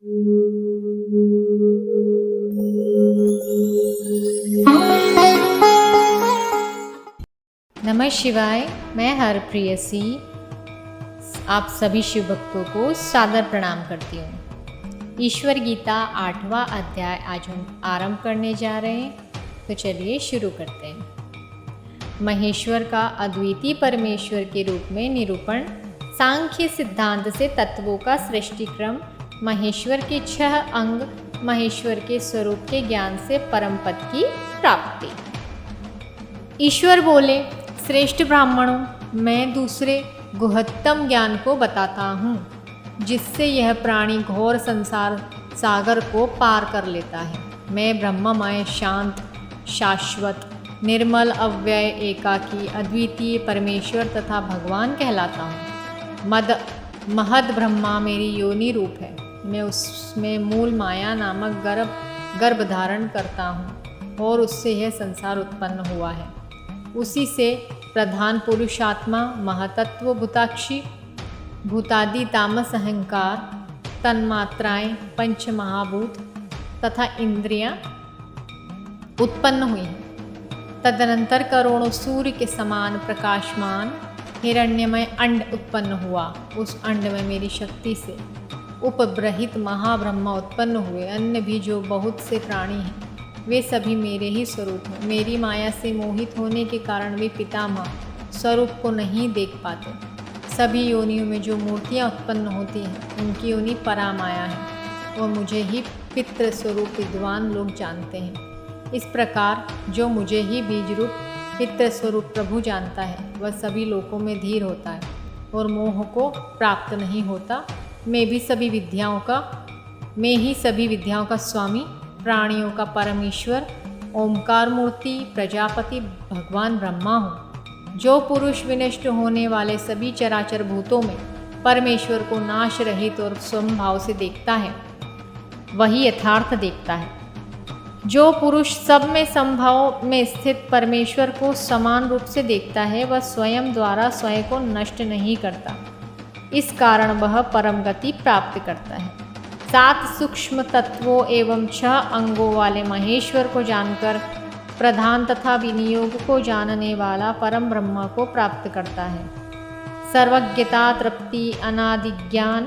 नमः शिवाय। मैं हरप्रियसी आप सभी शिव भक्तों को सादर प्रणाम करती हूँ। ईश्वर गीता 8वां अध्याय आज हम आरंभ करने जा रहे हैं, तो चलिए शुरू करते हैं। महेश्वर का अद्वितीय परमेश्वर के रूप में निरूपण। सांख्य सिद्धांत से तत्वों का सृष्टि क्रम, महेश्वर के 6 अंग, महेश्वर के स्वरूप के ज्ञान से परम पद की प्राप्ति। ईश्वर बोले, श्रेष्ठ ब्राह्मणों, मैं दूसरे गुहत्तम ज्ञान को बताता हूँ, जिससे यह प्राणी घोर संसार सागर को पार कर लेता है। मैं ब्रह्ममय, शांत, शाश्वत, निर्मल, अव्यय, एकाकी, अद्वितीय परमेश्वर तथा भगवान कहलाता हूँ। महद ब्रह्मा मेरी योनि रूप है। मैं उसमें मूल माया नामक गर्भ धारण करता हूँ और उससे यह संसार उत्पन्न हुआ है। उसी से प्रधान पुरुषात्मा, महतत्व, भूताक्षी, भूतादि, तामस, अहंकार, तन्मात्राएं, पंच महाभूत तथा इंद्रियां उत्पन्न हुई हैं। तदनंतर करोड़ों सूर्य के समान प्रकाशमान हिरण्यमय अंड उत्पन्न हुआ। उस अंड में मेरी शक्ति से उपब्रहित महाब्रह्मा उत्पन्न हुए। अन्य भी जो बहुत से प्राणी हैं, वे सभी मेरे ही स्वरूप हैं। मेरी माया से मोहित होने के कारण वे पितामह स्वरूप को नहीं देख पाते। सभी योनियों में जो मूर्तियाँ उत्पन्न होती हैं, उनकी योनि परामाया है और मुझे ही पितृ स्वरूप विद्वान लोग जानते हैं। इस प्रकार जो मुझे ही बीज रूप पितृ स्वरूप प्रभु जानता है, वह सभी लोकों में धीर होता है और मोह को प्राप्त नहीं होता। मैं ही सभी विद्याओं का स्वामी, प्राणियों का परमेश्वर, ओमकार मूर्ति, प्रजापति, भगवान ब्रह्मा हूँ। जो पुरुष विनष्ट होने वाले सभी चराचर भूतों में परमेश्वर को नाश रहित और स्वभाव से देखता है, वही यथार्थ देखता है। जो पुरुष सब में संभाव में स्थित परमेश्वर को समान रूप से देखता है, वह स्वयं द्वारा स्वयं को नष्ट नहीं करता। इस कारण वह परम गति प्राप्त करता है। 7 सूक्ष्म तत्वों एवं 6 अंगों वाले महेश्वर को जानकर प्रधान तथा विनियोग को जानने वाला परम ब्रह्मा को प्राप्त करता है। सर्वज्ञता, तृप्ति, अनादि ज्ञान,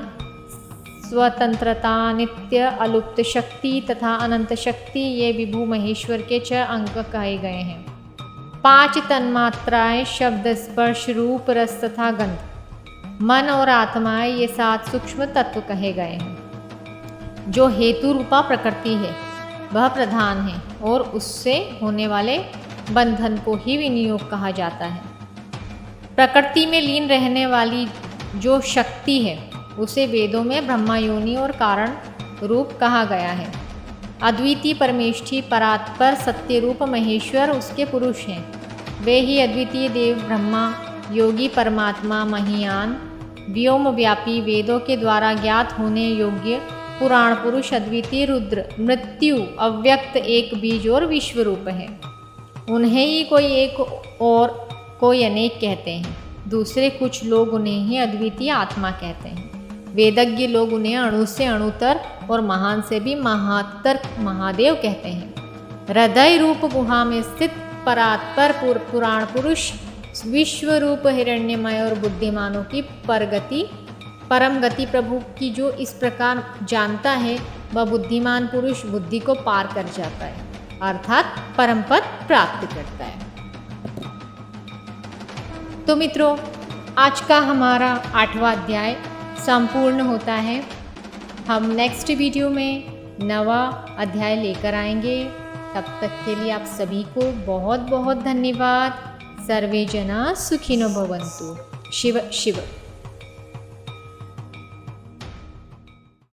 स्वतंत्रता, नित्य अलुप्त शक्ति तथा अनंत शक्ति, ये विभु महेश्वर के 6 अंग कहे गए हैं। 5 तन्मात्राएं, शब्द, स्पर्श, रूप, रस तथा गंध, मन और आत्माएं, ये 7 सूक्ष्म तत्व कहे गए हैं। जो हेतु रूपा प्रकृति है, वह प्रधान है और उससे होने वाले बंधन को ही विनियोग कहा जाता है। प्रकृति में लीन रहने वाली जो शक्ति है, उसे वेदों में ब्रह्मा योनि और कारण रूप कहा गया है। अद्वितीय परमेष्ठी परात्पर सत्य रूप महेश्वर उसके पुरुष हैं। वे ही अद्वितीय देव ब्रह्मा, योगी परमात्मा, महियान, व्योम व्यापी, वेदों के द्वारा ज्ञात होने योग्य पुराण पुरुष, अद्वितीय रुद्र, मृत्यु, अव्यक्त, एक बीज और विश्व रूप है। उन्हें ही कोई एक और कोई अनेक कहते हैं। दूसरे कुछ लोग उन्हें ही अद्वितीय आत्मा कहते हैं। वेदज्ञ लोग उन्हें अणु से अणुतर और महान से भी महातर महादेव कहते हैं। हृदय रूप गुहा में स्थित परात्पर पुराण पुरुष, विश्व रूप हिरण्यमय और बुद्धिमानों की परम गति प्रभु की जो इस प्रकार जानता है, वह बुद्धिमान पुरुष बुद्धि को पार कर जाता है, अर्थात परम पद प्राप्त करता है। तो मित्रों, आज का हमारा 8वां अध्याय संपूर्ण होता है। हम नेक्स्ट वीडियो में 9वां अध्याय लेकर आएंगे। तब तक के लिए आप सभी को बहुत बहुत धन्यवाद। सर्वे जना सुखिनो भवन्तु। शिव शिव।